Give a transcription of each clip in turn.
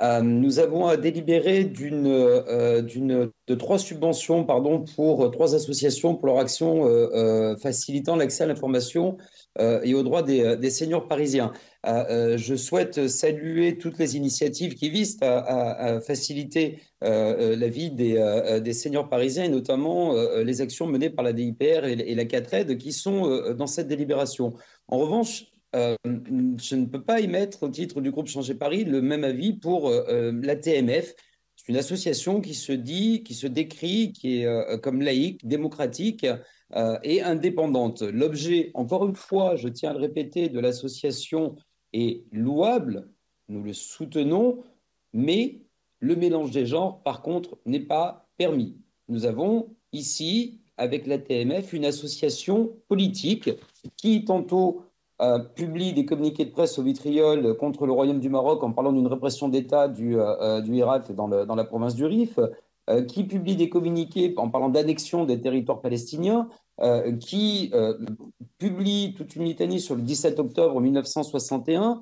Nous avons à délibérer de trois subventions, pardon, pour trois associations pour leur action facilitant l'accès à l'information et aux droits des seniors parisiens. Je souhaite saluer toutes les initiatives qui visent à faciliter la vie des seniors parisiens et notamment les actions menées par la DIPR et la CATRED qui sont dans cette délibération. En revanche, je ne peux pas émettre au titre du groupe Changer Paris le même avis pour l'ATMF. C'est une association qui se dit, qui se décrit, qui est comme laïque, démocratique et indépendante. L'objet, encore une fois, je tiens à le répéter, de l'association est louable, nous le soutenons, mais le mélange des genres, par contre, n'est pas permis. Nous avons ici, avec l'ATMF, une association politique qui tantôt publie des communiqués de presse au vitriol contre le Royaume du Maroc en parlant d'une répression d'État du Irak dans la province du Rif, qui publie des communiqués en parlant d'annexion des territoires palestiniens, qui publie toute une litanie sur le 17 octobre 1961,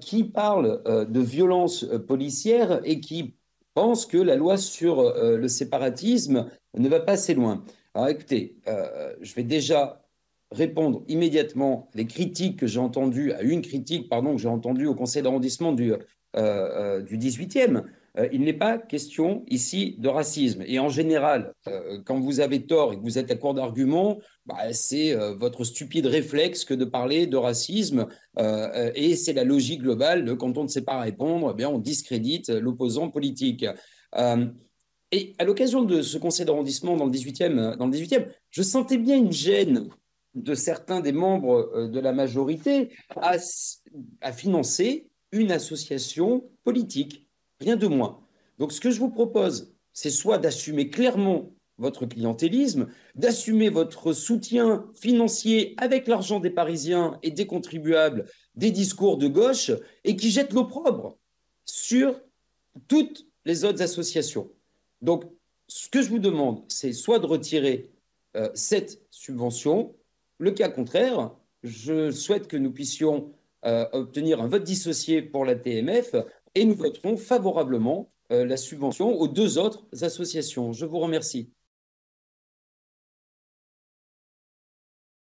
qui parle de violences policières et qui pense que la loi sur le séparatisme ne va pas assez loin. Alors écoutez, je vais déjà répondre immédiatement les critiques que j'ai entendues, à une critique, pardon, que j'ai entendue au conseil d'arrondissement du 18e. Il n'est pas question ici de racisme. Et en général, quand vous avez tort et que vous êtes à court d'arguments, bah, c'est votre stupide réflexe que de parler de racisme. Et c'est la logique globale de quand on ne sait pas répondre, eh bien, on discrédite l'opposant politique. Euh, et à l'occasion de ce conseil d'arrondissement dans le 18e, je sentais bien une gêne de certains des membres de la majorité à financer une association politique, rien de moins. Donc ce que je vous propose, c'est soit d'assumer clairement votre clientélisme, d'assumer votre soutien financier avec l'argent des Parisiens et des contribuables, des discours de gauche, et qui jettent l'opprobre sur toutes les autres associations. Donc, ce que je vous demande, c'est soit de retirer cette subvention. Le cas contraire, je souhaite que nous puissions obtenir un vote dissocié pour la TMF et nous voterons favorablement la subvention aux deux autres associations. Je vous remercie.